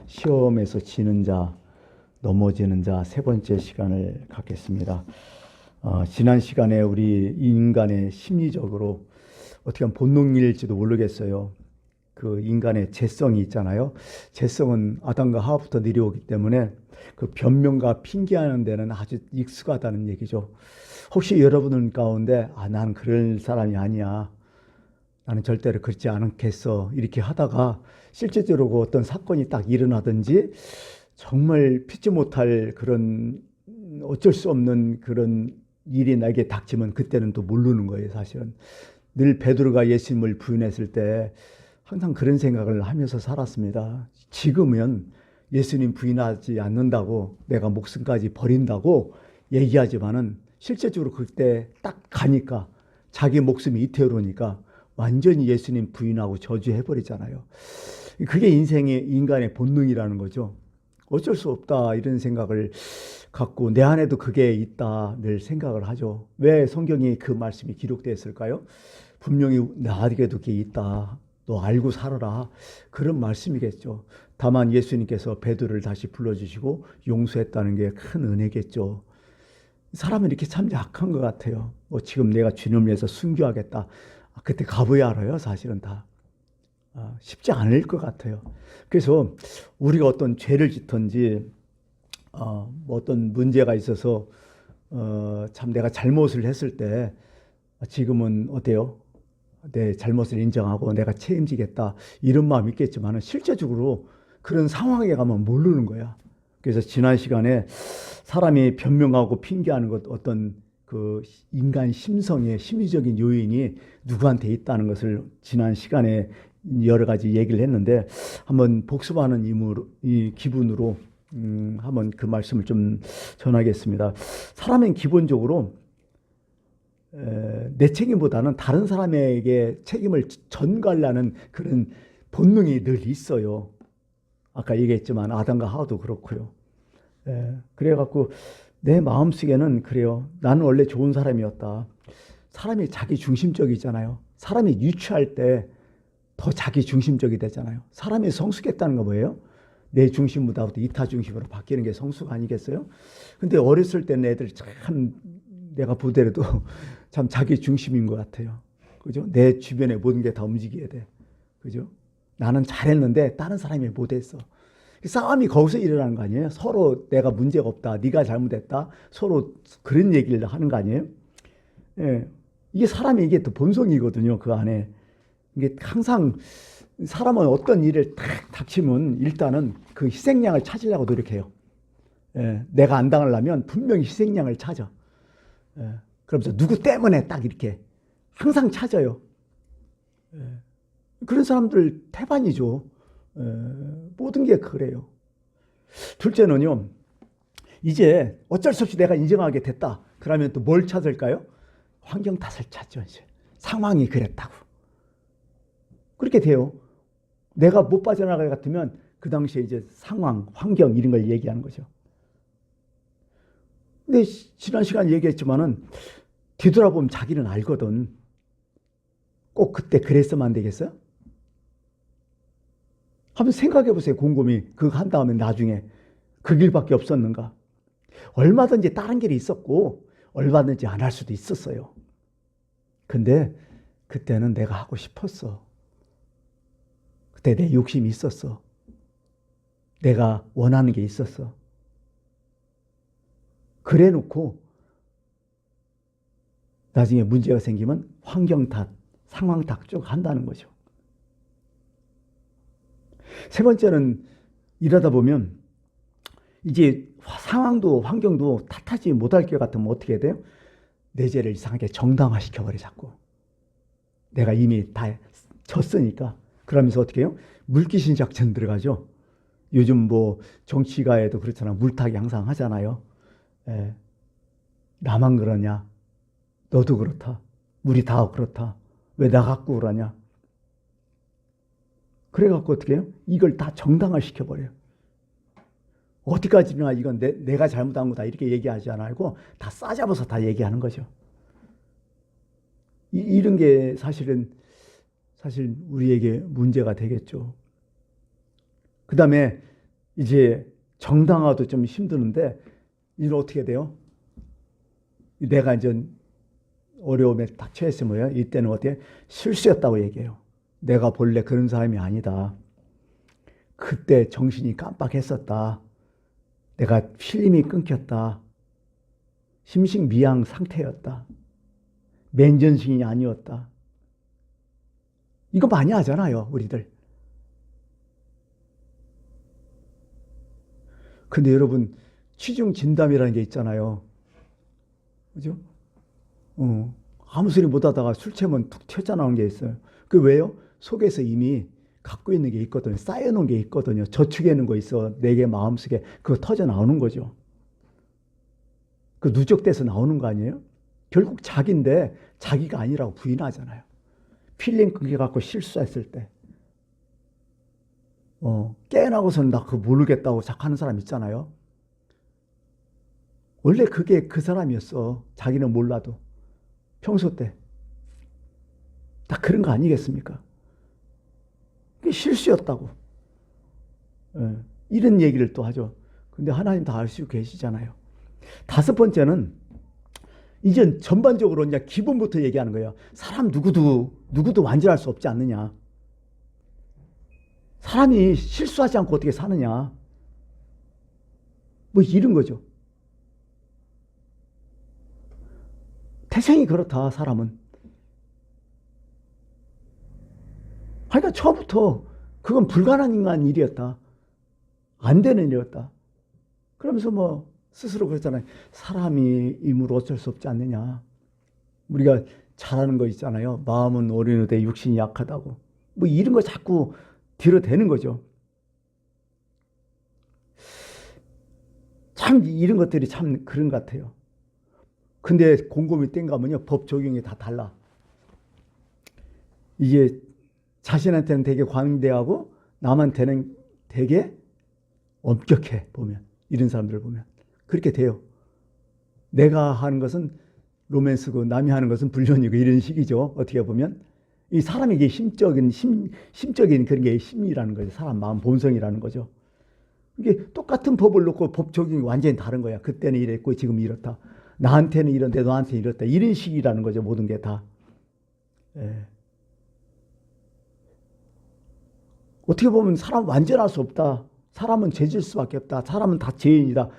시험에서 지는 자, 넘어지는 자 세 번째 시간을 갖겠습니다. 지난 시간에 우리 인간의 심리적으로 어떻게 하면 본능일지도 모르겠어요. 그 인간의 죄성이 있잖아요. 죄성은 아담과 하와부터 내려오기 때문에 그 변명과 핑계하는 데는 아주 익숙하다는 얘기죠. 혹시 여러분 가운데 난 그럴 사람이 아니야, 나는 절대로 그렇지 않겠어, 이렇게 하다가 실제적으로 어떤 사건이 딱 일어나든지 정말 피치 못할 그런 어쩔 수 없는 그런 일이 나에게 닥치면 그때는 또 모르는 거예요. 사실은 늘 베드로가 예수님을 부인했을 때 항상 그런 생각을 하면서 살았습니다. 지금은 예수님 부인하지 않는다고 내가 목숨까지 버린다고 얘기하지만은 실제적으로 그때 딱 가니까 자기 목숨이 이태로니까 완전히 예수님 부인하고 저주해버리잖아요. 그게 인간의 본능이라는 거죠. 어쩔 수 없다 이런 생각을 갖고 내 안에도 그게 있다 늘 생각을 하죠. 왜 성경에 그 말씀이 기록되었을까요? 분명히 나에게도 그게 있다, 너 알고 살아라, 그런 말씀이겠죠. 다만 예수님께서 베드로를 다시 불러주시고 용서했다는 게 큰 은혜겠죠. 사람은 이렇게 참 약한 것 같아요. 지금 내가 주님을 위해서 순교하겠다, 그때 가봐야 알아요. 사실은 다 쉽지 않을 것 같아요. 그래서 우리가 어떤 죄를 짓든지 뭐 어떤 문제가 있어서 참 내가 잘못을 했을 때 지금은 어때요? 내 잘못을 인정하고 내가 책임지겠다 이런 마음이 있겠지만 실제적으로 그런 상황에 가면 모르는 거야. 그래서 지난 시간에 사람이 변명하고 핑계하는 것, 어떤 그 인간 심성의 심리적인 요인이 누구한테 있다는 것을 지난 시간에 여러 가지 얘기를 했는데, 한번 복습하는 이 기분으로 한번 그 말씀을 좀 전하겠습니다. 사람은 기본적으로 내 책임보다는 다른 사람에게 책임을 전가하려는 그런 본능이 늘 있어요. 아까 얘기했지만 아담과 하와도 그렇고요. 그래갖고 내 마음속에는 그래요. 나는 원래 좋은 사람이었다. 사람이 자기 중심적이잖아요. 사람이 유추할 때 더 자기 중심적이 되잖아요. 사람이 성숙했다는 거 뭐예요? 내 중심보다도 이타 중심으로 바뀌는 게 성숙 아니겠어요? 근데 어렸을 때는 애들 참 내가 보더라도 참 자기 중심인 것 같아요. 그죠? 내 주변에 모든 게 다 움직여야 돼. 그죠? 나는 잘했는데 다른 사람이 못했어. 싸움이 거기서 일어나는 거 아니에요? 서로 내가 문제가 없다, 네가 잘못했다, 서로 그런 얘기를 하는 거 아니에요? 예. 이게 사람이 이게 또 본성이거든요. 그 안에. 이게 항상 사람은 어떤 일을 딱 닥치면 일단은 그 희생양을 찾으려고 노력해요. 예. 내가 안 당하려면 분명히 희생양을 찾아. 예. 그러면서 누구 때문에 딱 이렇게 항상 찾아요. 예. 그런 사람들 태반이죠. 모든 게 그래요. 둘째는요, 이제 어쩔 수 없이 내가 인정하게 됐다. 그러면 또 뭘 찾을까요? 환경 탓을 찾죠. 이제 상황이 그랬다고. 그렇게 돼요. 내가 못 빠져나갈 것 같으면 그 당시에 이제 상황, 환경 이런 걸 얘기하는 거죠. 근데 지난 시간 얘기했지만은 뒤돌아보면 자기는 알거든. 꼭 그때 그랬으면 안 되겠어요? 한번 생각해 보세요. 곰곰이 그거 한 다음에 나중에 그 길밖에 없었는가? 얼마든지 다른 길이 있었고 얼마든지 안 할 수도 있었어요. 근데 그때는 내가 하고 싶었어. 그때 내 욕심이 있었어. 내가 원하는 게 있었어. 그래 놓고 나중에 문제가 생기면 환경 탓, 상황 탓 쭉 한다는 거죠. 세 번째는 일하다 보면 이제 상황도 환경도 탓하지 못할 것 같으면 어떻게 해야 돼요? 내 죄를 이상하게 정당화시켜버려 자꾸. 내가 이미 다 졌으니까. 그러면서 어떻게 해요? 물귀신 작전 들어가죠. 요즘 뭐 정치가에도 그렇잖아. 물타기 항상 하잖아요. 예. 나만 그러냐? 너도 그렇다. 우리 다 그렇다. 왜 나 갖고 그러냐? 그래갖고 어떻게 해요? 이걸 다 정당화시켜버려요. 어디까지나 이건 내가 잘못한 거다 이렇게 얘기하지 않고 다 싸잡아서 다 얘기하는 거죠. 이런 게 사실 우리에게 문제가 되겠죠. 그 다음에 이제 정당화도 좀 힘드는데 이는 어떻게 돼요? 내가 이제 어려움에 딱 처했으면 이때는 어떻게 실수였다고 얘기해요. 내가 본래 그런 사람이 아니다. 그때 정신이 깜빡했었다. 내가 필름이 끊겼다. 심신미양 상태였다. 맨전신이 아니었다. 이거 많이 하잖아요, 우리들. 근데 여러분, 취중 진담이라는 게 있잖아요. 그죠? 아무 소리 못 하다가 술 취하면 툭 튀어나오는 게 있어요. 그 왜요? 속에서 이미 갖고 있는 게 있거든요. 쌓여놓은 게 있거든요. 저축해 놓은 거 있어. 내게 마음속에 그거 터져 나오는 거죠. 그 누적돼서 나오는 거 아니에요? 결국 자기인데 자기가 아니라고 부인하잖아요. 필링 끊겨갖고 실수했을 때. 깨나고서는 나 그거 모르겠다고 자꾸 하는 사람 있잖아요. 원래 그게 그 사람이었어. 자기는 몰라도. 평소 때. 다 그런 거 아니겠습니까? 그게 실수였다고. 이런 얘기를 또 하죠. 근데 하나님 다 아시고 계시잖아요. 다섯 번째는 이제 전반적으로 이제 기본부터 얘기하는 거예요. 사람 누구도 완전할 수 없지 않느냐. 사람이 실수하지 않고 어떻게 사느냐. 뭐 이런 거죠. 태생이 그렇다, 사람은. 그러니까 처음부터 그건 불가능한 일이었다. 안 되는 일이었다. 그러면서 뭐 스스로 그랬잖아요. 사람이 임으로 어쩔 수 없지 않느냐. 우리가 잘하는 거 있잖아요. 마음은 어린이되 육신이 약하다고. 뭐 이런 거 자꾸 들어대는 거죠. 참 이런 것들이 참 그런 것 같아요. 근데 곰곰이 땡가면요. 법 적용이 다 달라. 이게 자신한테는 되게 관대하고 남한테는 되게 엄격해, 보면. 이런 사람들을 보면. 그렇게 돼요. 내가 하는 것은 로맨스고 남이 하는 것은 불륜이고 이런 식이죠. 어떻게 보면. 이 사람에게 심적인 그런 게 심리라는 거죠. 사람 마음 본성이라는 거죠. 이게 똑같은 법을 놓고 법 적용이 완전히 다른 거야. 그때는 이랬고 지금 이렇다. 나한테는 이런데 너한테는 이렇다. 이런 식이라는 거죠. 모든 게 다. 예. 어떻게 보면 사람 완전할 수 없다. 사람은 죄질 수밖에 없다. 사람은 다 죄인이다.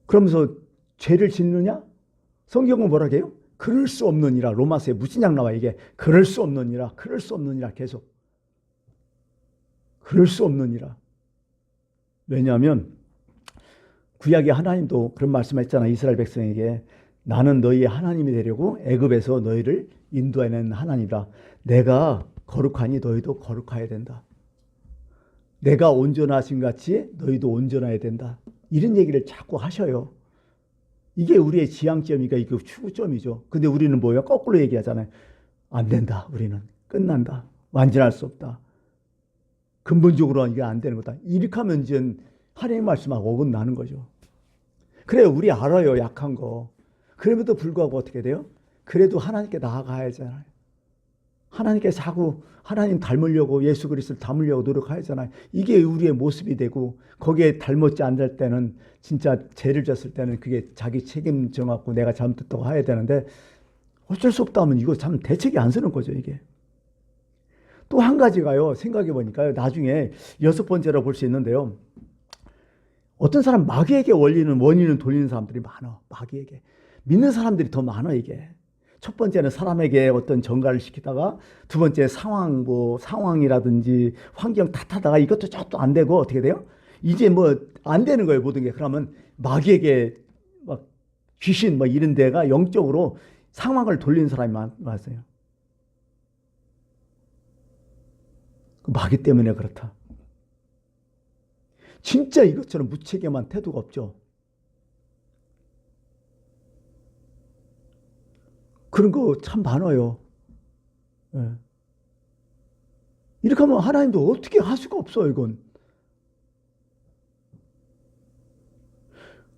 그러면서 죄를 짓느냐? 성경은 뭐라 해요? 그럴 수 없느니라. 로마서에 무신약 나와 이게. 그럴 수 없느니라. 그럴 수 없느니라. 계속. 그럴 수 없느니라. 왜냐하면 구약의 하나님도 그런 말씀했잖아. 이스라엘 백성에게. 나는 너희의 하나님이 되려고 애굽에서 너희를 인도해낸 하나님이라. 내가 거룩하니 너희도 거룩해야 된다. 내가 온전하신 같이 너희도 온전해야 된다. 이런 얘기를 자꾸 하셔요. 이게 우리의 지향점이니까 이게 추구점이죠. 근데 우리는 뭐예요? 거꾸로 얘기하잖아요. 안 된다. 우리는 끝난다. 완전할 수 없다. 근본적으로 이게 안 되는 거다. 이렇게 하면 이제 하나님 말씀하고 어긋나는 거죠. 그래요. 우리 알아요. 약한 거. 그럼에도 불구하고 어떻게 돼요? 그래도 하나님께 나아가야잖아요. 하나님께 자꾸 하나님 닮으려고 예수 그리스도를 닮으려고 노력하잖아요. 이게 우리의 모습이 되고 거기에 닮았지 않을 때는 진짜 죄를 졌을 때는 그게 자기 책임 정하고 내가 잘못했다고 해야 되는데 어쩔 수 없다 하면 이거 참 대책이 안 서는 거죠. 이게. 또 한 가지가요. 생각해 보니까요. 나중에 여섯 번째로 볼 수 있는데요. 어떤 사람 마귀에게 원인을 돌리는 사람들이 많아. 마귀에게. 믿는 사람들이 더 많아 이게. 첫 번째는 사람에게 어떤 전가를 시키다가 두 번째 상황이라든지 환경 탓하다가 이것도 저것도 안 되고 어떻게 돼요? 이제 뭐 안 되는 거예요. 모든 게. 그러면 마귀에게 막 귀신 뭐 이런 데가 영적으로 상황을 돌리는 사람이 많았어요. 마귀 때문에 그렇다. 진짜 이것처럼 무책임한 태도가 없죠. 그런 거 참 많아요. 예. 이렇게 하면 하나님도 어떻게 할 수가 없어요, 이건.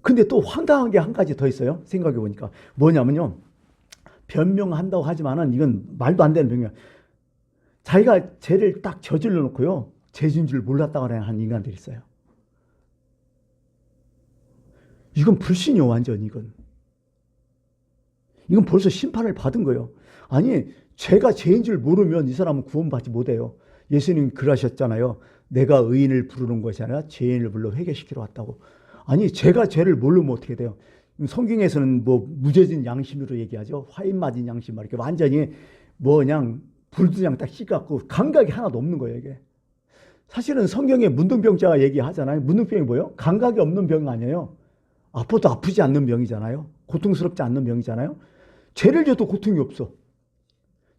근데 또 황당한 게 한 가지 더 있어요. 생각해 보니까. 뭐냐면요. 변명한다고 하지만은 이건 말도 안 되는 변명. 자기가 죄를 딱 저질러 놓고요. 죄진 줄 몰랐다고 하는 인간들이 있어요. 이건 불신이요, 완전 이건. 이건 벌써 심판을 받은 거예요. 아니, 죄가 죄인 줄 모르면 이 사람은 구원받지 못해요. 예수님 그러셨잖아요. 내가 의인을 부르는 것이 아니라 죄인을 불러 회개시키러 왔다고. 아니, 죄가 죄를 모르면 어떻게 돼요? 성경에서는 뭐 무죄진 양심으로 얘기하죠. 화인 맞은 양심, 이렇게 완전히 뭐 그냥 불두장 딱 씻갖고 감각이 하나도 없는 거예요, 이게. 사실은 성경에 문둥병자가 얘기하잖아요. 문둥병이 뭐예요? 감각이 없는 병 아니에요. 아파도 아프지 않는 병이잖아요. 고통스럽지 않는 병이잖아요. 죄를 져도 고통이 없어.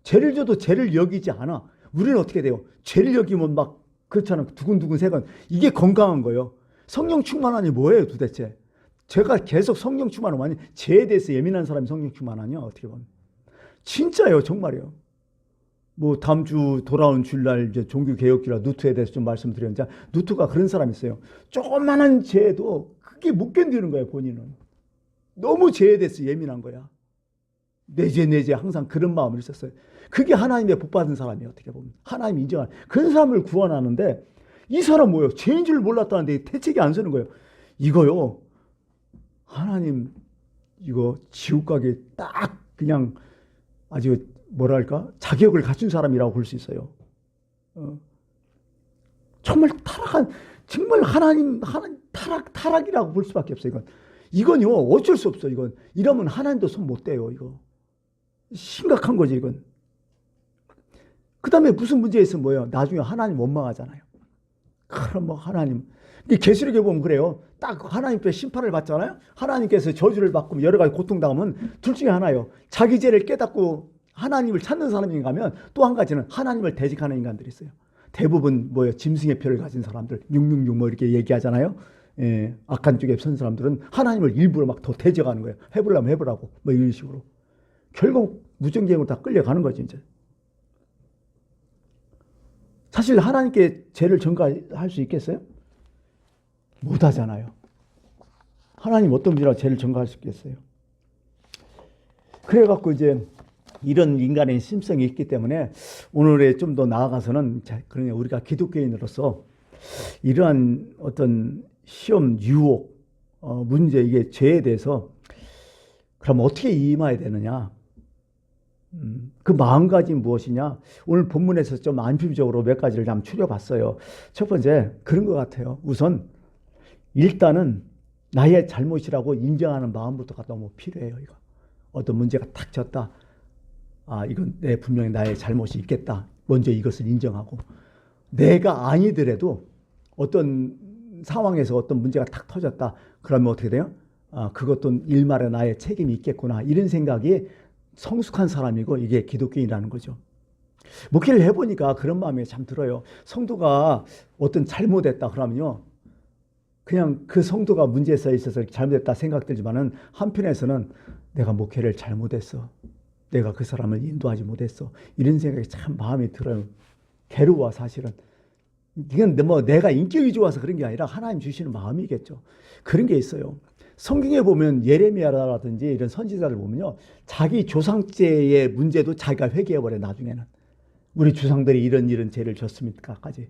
죄를 져도 죄를 여기지 않아. 우리는 어떻게 돼요? 죄를 여기면 막 그렇잖아요. 두근두근 세건. 이게 건강한 거예요. 성령 충만하니 뭐예요 도대체? 제가 계속 성령 충만하면 아니 죄에 대해서 예민한 사람이 성령 충만하냐 어떻게 보면. 진짜요, 정말이요. 뭐 다음 주 돌아온 주일날 이제 종교개혁기라 누트에 대해서 좀 말씀드렸는데, 누트가 그런 사람이 있어요. 조그마한 죄도 그게 못 견디는 거예요, 본인은. 너무 죄에 대해서 예민한 거야. 내 죄 항상 그런 마음을 있었어요. 그게 하나님의 복 받은 사람이에요, 어떻게 보면. 하나님 인정하는 그런 사람을 구원하는데, 이 사람 뭐예요? 죄인 줄 몰랐다는데 대책이 안 서는 거예요. 이거요, 하나님 이거 지옥 가게 딱 그냥 아주 뭐랄까 자격을 갖춘 사람이라고 볼 수 있어요. 정말 타락한, 정말 하나님 타락이라고 볼 수밖에 없어요. 이건요 어쩔 수 없어. 이건 이러면 하나님도 손 못 대요. 이거 심각한 거지 이건. 그 다음에 무슨 문제 있으면 뭐예요? 나중에 하나님 원망하잖아요. 그럼 뭐 하나님, 계시록에 보면 그래요. 딱 하나님께 심판을 받잖아요. 하나님께서 저주를 받고 여러 가지 고통당하면 둘 중에 하나예요. 자기 죄를 깨닫고 하나님을 찾는 사람인가 하면, 또 한 가지는 하나님을 대적하는 인간들이 있어요. 대부분 뭐예요? 짐승의 표를 가진 사람들, 666 뭐 이렇게 얘기하잖아요. 예, 악한 쪽에 선 사람들은 하나님을 일부러 막 더 대적하는 거예요. 해보려면 해보라고 뭐 이런 식으로. 결국 무전갱으로 다 끌려가는 거지 이제. 사실 하나님께 죄를 전가할 수 있겠어요? 못하잖아요. 하나님 어떤 분이라고 죄를 전가할 수 있겠어요? 그래갖고 이제 이런 인간의 심성이 있기 때문에 오늘에 좀 더 나아가서는, 그러냐 우리가 기독교인으로서 이러한 어떤 시험, 유혹, 문제, 이게 죄에 대해서 그럼 어떻게 임해야 되느냐? 그 마음가짐이 무엇이냐? 오늘 본문에서 좀 안피부적으로 몇 가지를 좀 추려봤어요. 첫 번째, 그런 것 같아요. 우선 일단은 나의 잘못이라고 인정하는 마음부터가 너무 필요해요. 이거 어떤 문제가 탁 졌다. 아, 이건 분명히 나의 잘못이 있겠다. 먼저 이것을 인정하고, 내가 아니더라도 어떤 상황에서 어떤 문제가 탁 터졌다. 그러면 어떻게 돼요? 아, 그것도 일말의 나의 책임이 있겠구나. 이런 생각이 성숙한 사람이고, 이게 기독교인이라는 거죠. 목회를 해보니까 그런 마음이 참 들어요. 성도가 어떤 잘못했다 그러면요, 그냥 그 성도가 문제에 있어서 잘못했다 생각들지만은, 한편에서는 내가 목회를 잘못했어. 내가 그 사람을 인도하지 못했어. 이런 생각이 참 마음에 들어요. 괴로워 사실은. 이건 뭐 내가 인격이 좋아서 그런 게 아니라 하나님 주시는 마음이겠죠. 그런 게 있어요. 성경에 보면 예레미야라든지 이런 선지자들 보면요, 자기 조상죄의 문제도 자기가 회개해버려. 나중에는 우리 주상들이 이런 죄를 졌습니까까지.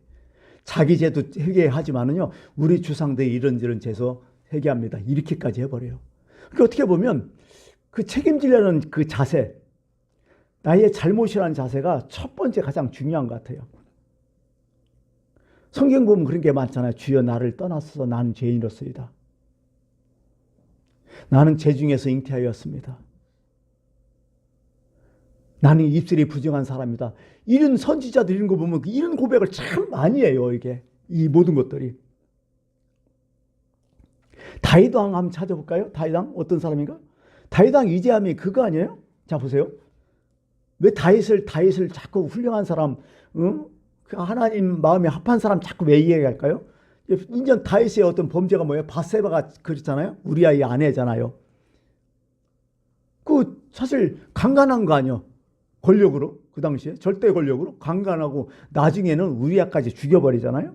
자기 죄도 회개하지만은요, 우리 주상들이 이런 죄서 회개합니다. 이렇게까지 해버려요. 그러니까 어떻게 보면 그 책임지려는 그 자세, 나의 잘못이라는 자세가 첫 번째 가장 중요한 것 같아요. 성경 보면 그런 게 많잖아요. 주여 나를 떠나소서, 나는 죄인이로소이다. 나는 죄 중에서 잉태하였습니다. 나는 입술이 부정한 사람이다. 이런 선지자들 이런 거 보면 이런 고백을 참 많이 해요. 이게 이 모든 것들이. 다윗 왕 한번 찾아볼까요? 다윗 왕 어떤 사람인가? 다윗 왕 이제함이 그거 아니에요? 자 보세요. 왜 다윗을 자꾸 훌륭한 사람, 하나님 마음에 합한 사람 자꾸 왜 이야기할까요? 인전 다윗의 어떤 범죄가 뭐예요? 바세바가 그렇잖아요. 우리아의 아내잖아요. 그 사실 강간한 거 아니에요? 권력으로, 그 당시에 절대 권력으로 강간하고 나중에는 우리아까지 죽여버리잖아요.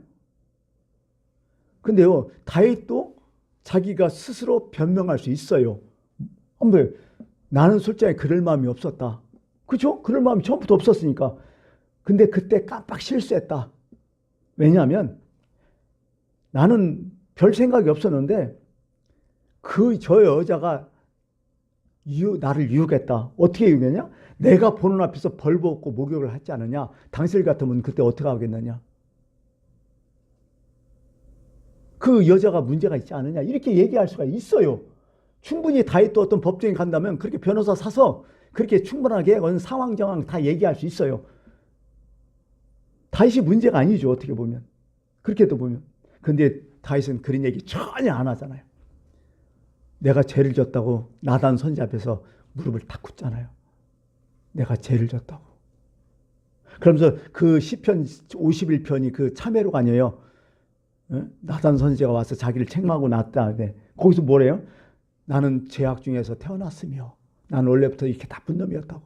근데요, 다윗도 자기가 스스로 변명할 수 있어요. 한번 나는 솔직히 그럴 마음이 없었다. 그렇죠? 그럴 마음이 처음부터 없었으니까. 근데 그때 깜빡 실수했다. 왜냐하면 나는 별 생각이 없었는데 저 여자가 나를 유혹했다. 어떻게 유혹했냐? 내가 보는 앞에서 벌벗고 목욕을 하지 않느냐? 당신 같으면 그때 어떻게 하겠느냐? 그 여자가 문제가 있지 않느냐? 이렇게 얘기할 수가 있어요. 충분히 다윗도 어떤 법정에 간다면 그렇게 변호사 사서 그렇게 충분하게 어느 상황 정황 다 얘기할 수 있어요. 다윗이 문제가 아니죠. 어떻게 보면. 그렇게도 보면. 근데 다윗은 그런 얘기 전혀 안 하잖아요. 내가 죄를 졌다고 나단 선지 앞에서 무릎을 탁 꿇잖아요. 내가 죄를 졌다고. 그러면서 그 시편 51편이 그 참회로가 아니에요. 나단 선지자가 와서 자기를 책망하고 났다. 거기서 뭐래요? 나는 죄악 중에서 태어났으며 나는 원래부터 이렇게 나쁜 놈이었다고.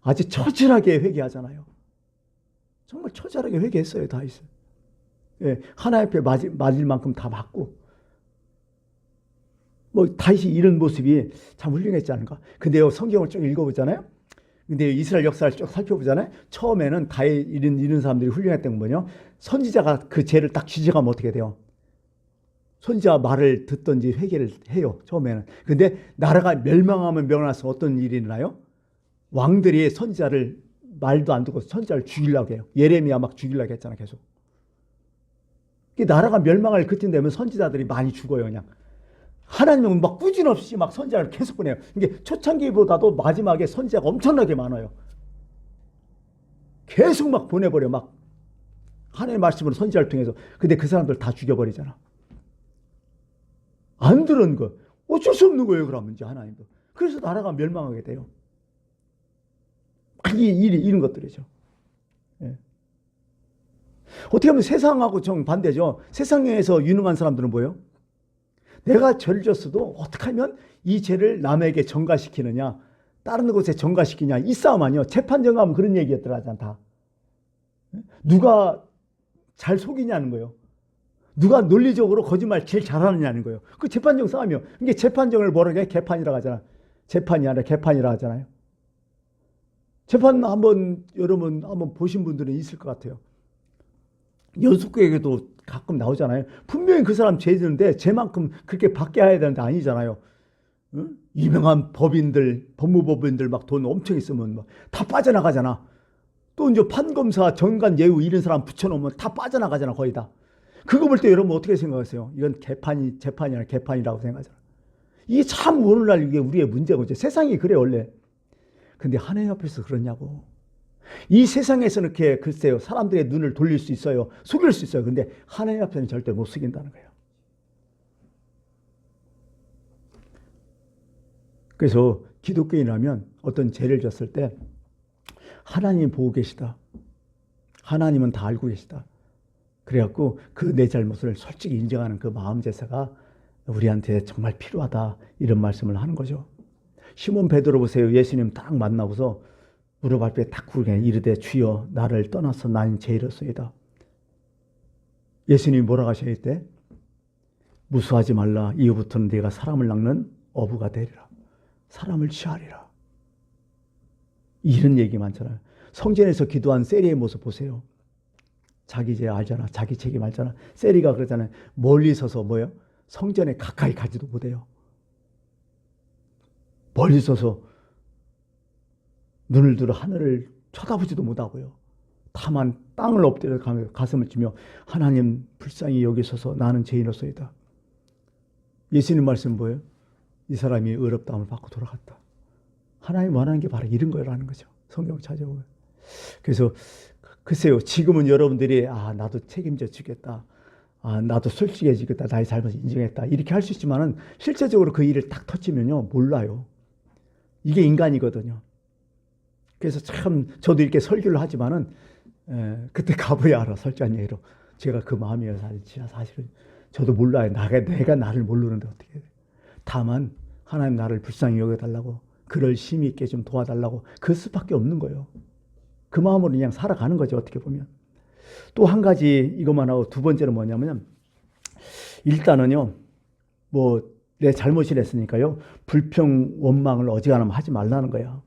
아주 처절하게 회개하잖아요. 정말 처절하게 회개했어요. 다윗은. 하나님 앞에 맞을 만큼 다 맞고. 다윗이 이런 모습이 참 훌륭했지 않은가. 근데요, 성경을 쭉 읽어보잖아요. 근데 이스라엘 역사를 쭉 살펴보잖아요. 처음에는 다윗 이런 사람들이 훌륭했던 건 뭐냐? 선지자가 그 죄를 딱 지적하면 어떻게 돼요? 선지자 말을 듣든지 회개를 해요. 처음에는. 근데 나라가 멸망하면 멸망해서 어떤 일이 일어나요? 왕들이 선지자를 말도 안 듣고 선지자를 죽이려고 해요. 예레미야 막 죽이려고 했잖아, 계속. 나라가 멸망할 그쯤 되면 선지자들이 많이 죽어요, 그냥. 하나님은 막 꾸준없이 막 선지자를 계속 보내요. 이게 초창기보다도 마지막에 선지자가 엄청나게 많아요. 계속 막 보내버려, 막. 하나님의 말씀으로 선지자를 통해서. 근데 그 사람들 다 죽여버리잖아. 안 들은 거. 어쩔 수 없는 거예요, 그러면 이제 하나님도. 그래서 나라가 멸망하게 돼요. 이런 것들이죠. 예. 어떻게 보면 세상하고 정반대죠. 세상에서 유능한 사람들은 뭐예요? 내가 죄를 졌어도 어떻게 하면 이 죄를 남에게 전가시키느냐, 다른 곳에 전가시키냐, 이 싸움 아니요. 재판 정하면 그런 얘기 들어가잖아, 다. 누가 잘 속이냐는 거예요. 누가 논리적으로 거짓말 제일 잘하느냐는 거예요. 그 재판정 싸움이요. 이게 재판정을 뭐라고 해? 개판이라고 하잖아. 재판이 아니라 개판이라고 하잖아요. 재판 여러분 한번 보신 분들은 있을 것 같아요. 연수구에도 가끔 나오잖아요. 분명히 그 사람 죄지는데 죄만큼 그렇게 받게 해야 되는데 아니잖아요. 응? 유명한 법인들, 법무법인들 막 돈 엄청 있으면 막 다 빠져나가잖아. 또 이제 판검사, 정관 예우 이런 사람 붙여놓으면 다 빠져나가잖아, 거의 다. 그거 볼 때 여러분 어떻게 생각하세요? 이건 재판이 아니라 개판이라고 생각하잖아. 이게 참 오늘날 이게 우리의 문제고, 세상이 그래, 원래. 근데 하나님 앞에서 그러냐고. 이 세상에서 이렇게 글쎄요, 사람들의 눈을 돌릴 수 있어요. 속일 수 있어요. 근데 하나님 앞에는 절대 못 속인다는 거예요. 그래서 기독교인이라면 어떤 죄를 졌을 때 하나님 보고 계시다. 하나님은 다 알고 계시다. 그래갖고 그 내 잘못을 솔직히 인정하는 그 마음 제사가 우리한테 정말 필요하다. 이런 말씀을 하는 거죠. 시몬 베드로 보세요. 예수님 딱 만나고서 무릎 앞에 딱 꿇게 이르되 주여 나를 떠나서 나는 죄인이로소이다. 예수님이 뭐라고 하셔야 때? 무수하지 말라. 이후부터는 네가 사람을 낚는 어부가 되리라. 사람을 취하리라. 이런 얘기 많잖아요. 성전에서 기도한 세리의 모습 보세요. 자기 죄 알잖아. 자기 책임 알잖아. 세리가 그러잖아요. 멀리 서서 뭐예요? 성전에 가까이 가지도 못해요. 멀리 서서 눈을 들어 하늘을 쳐다보지도 못하고요. 다만 땅을 엎드려 가슴을 치며 하나님 불쌍히 여기소서 나는 죄인으로서이다. 예수님 말씀은 뭐예요? 이 사람이 의롭다함을 받고 돌아갔다. 하나님 원하는 게 바로 이런 거라는 거죠. 성경 찾아보면. 그래서 글쎄요. 지금은 여러분들이 나도 책임져 주겠다. 나도 솔직해지겠다. 나의 잘못을 인정했다. 이렇게 할 수 있지만은 실제적으로 그 일을 딱 터치면요. 몰라요. 이게 인간이거든요. 그래서 참 저도 이렇게 설교를 하지만은 그때 가봐야 알아. 솔직한 얘기로. 제가 그 마음이에요. 사실은 저도 몰라요. 내가 나를 모르는데 어떻게 해. 다만 하나님 나를 불쌍히 여겨달라고 그를 심히 있게 좀 도와달라고 그 수밖에 없는 거예요. 그 마음으로 그냥 살아가는 거죠. 어떻게 보면. 또 한 가지 이것만 하고 두 번째는 뭐냐면 일단은요. 내 잘못이 됐으니까요. 불평 원망을 어지간하면 하지 말라는 거야.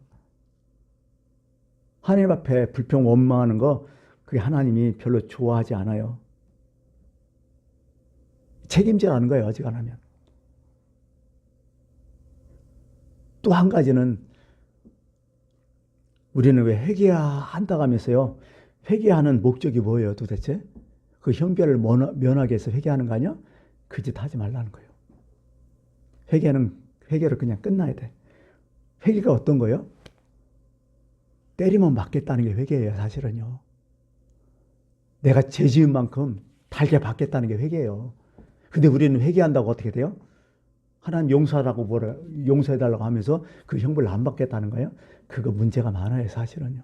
하나님 앞에 불평 원망하는 거 그게 하나님이 별로 좋아하지 않아요. 책임져라는 거예요. 어지간하면. 또 한 가지는 우리는 왜 회개한다고 하면서요. 회개하는 목적이 뭐예요 도대체? 그 형벌을 면하기 위해서 회개하는 거 아니야? 그 짓 하지 말라는 거예요. 회개로 그냥 끝나야 돼. 회개가 어떤 거예요? 때리면 맞겠다는 게 회개예요 사실은요. 내가 죄 지은 만큼 달게 받겠다는 게 회개예요. 근데 우리는 회개한다고 어떻게 돼요? 하나님 용서하라고 용서해달라고 하면서 그 형벌을 안 받겠다는 거예요. 그거 문제가 많아요 사실은요.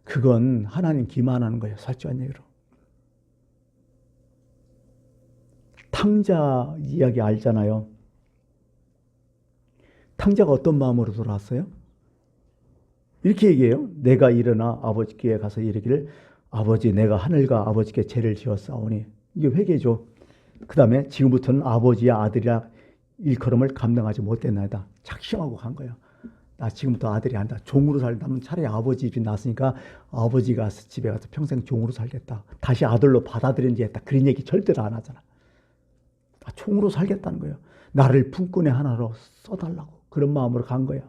그건 하나님 기만하는 거예요. 솔직한 얘기로. 탕자 이야기 알잖아요. 탕자가 어떤 마음으로 돌아왔어요? 이렇게 얘기해요. 내가 일어나 아버지께 가서 이르기를 아버지 내가 하늘과 아버지께 죄를 지었사오니. 이게 회개죠. 그 다음에 지금부터는 아버지야 아들이야 일컬음을 감당하지 못했나이다. 작심하고 간 거야. 나 지금부터 아들이 한다. 종으로 살다면 차라리 아버지 집이 났으니까 아버지가 집에 가서 평생 종으로 살겠다. 다시 아들로 받아들인지 했다. 그런 얘기 절대로 안 하잖아. 종으로 살겠다는 거예요. 나를 품꾼의 하나로 써달라고. 그런 마음으로 간 거야.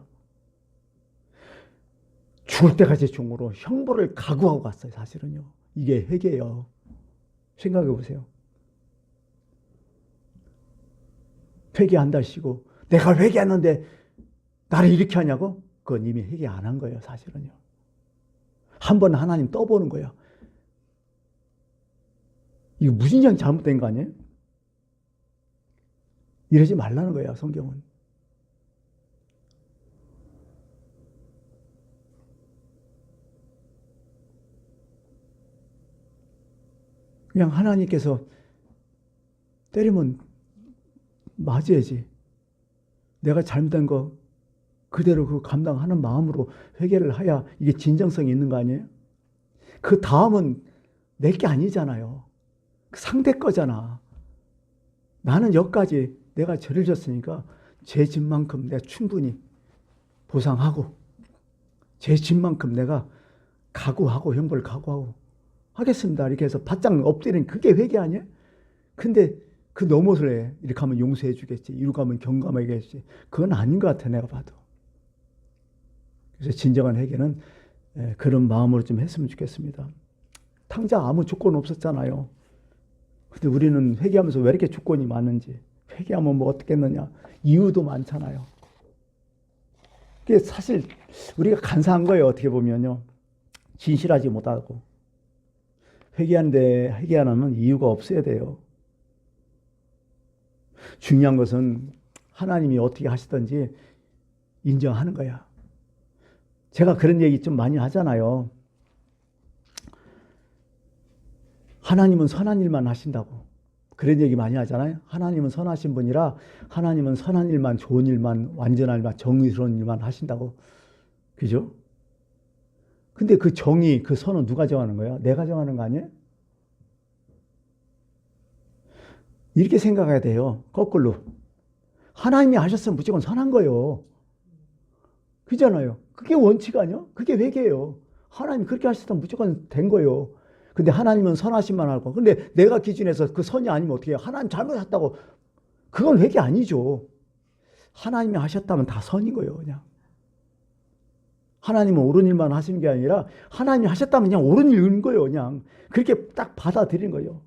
죽을 때까지 종으로 형벌을 각오하고 갔어요. 사실은요. 이게 회개예요. 생각해 보세요. 회개한다시고 내가 회개했는데 나를 이렇게 하냐고? 그건 이미 회개 안 한 거예요. 사실은요. 한번 하나님 떠보는 거예요. 이거 무진장 잘못된 거 아니에요? 이러지 말라는 거예요. 성경은. 그냥 하나님께서 때리면 맞아야지. 내가 잘못한 거 그대로 그 감당하는 마음으로 회개를 해야 이게 진정성이 있는 거 아니에요? 그 다음은 내 게 아니잖아요. 상대 거잖아. 나는 여기까지 내가 죄를 졌으니까 죄 진 만큼 내가 충분히 보상하고 죄 진 만큼 내가 각오하고 형벌 각오하고 하겠습니다. 이렇게 해서 바짝 엎드리는 그게 회개 아니에요? 근데 그 넘어서 해. 이렇게 하면 용서해 주겠지. 이렇게 하면 경감하겠지. 그건 아닌 것 같아 내가 봐도. 그래서 진정한 회개는 그런 마음으로 좀 했으면 좋겠습니다. 탕자 아무 조건 없었잖아요. 근데 우리는 회개하면서 왜 이렇게 조건이 많은지. 회개하면 뭐 어떻겠느냐. 이유도 많잖아요. 그게 사실 우리가 간사한 거예요. 어떻게 보면요. 진실하지 못하고. 회개하는데 회개 안 하면 이유가 없어야 돼요. 중요한 것은 하나님이 어떻게 하시든지 인정하는 거야. 제가 그런 얘기 좀 많이 하잖아요. 하나님은 선한 일만 하신다고. 그런 얘기 많이 하잖아요. 하나님은 선하신 분이라 하나님은 선한 일만, 좋은 일만, 완전한 일만, 정의스러운 일만 하신다고. 그죠? 근데 그 정의, 그 선은 누가 정하는 거예요? 내가 정하는 거 아니에요? 이렇게 생각해야 돼요. 거꾸로. 하나님이 하셨으면 무조건 선한 거예요. 그잖아요. 그게 원칙 아니야? 그게 회개예요. 하나님이 그렇게 하셨으면 무조건 된 거예요. 근데 하나님은 선하신만 하고. 근데 내가 기준에서 그 선이 아니면 어떻게 해요? 하나님 잘못했다고. 그건 회개 아니죠. 하나님이 하셨다면 다 선인 거예요. 그냥. 하나님은 옳은 일만 하시는 게 아니라 하나님이 하셨다면 그냥 옳은 일인 거예요. 그냥. 그렇게 딱 받아들인 거예요.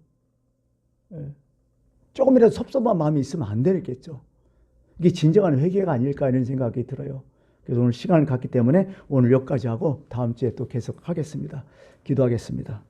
조금이라도 섭섭한 마음이 있으면 안 되겠죠. 이게 진정한 회개가 아닐까 이런 생각이 들어요. 그래서 오늘 시간을 갖기 때문에 오늘 여기까지 하고 다음 주에 또 계속 하겠습니다. 기도하겠습니다.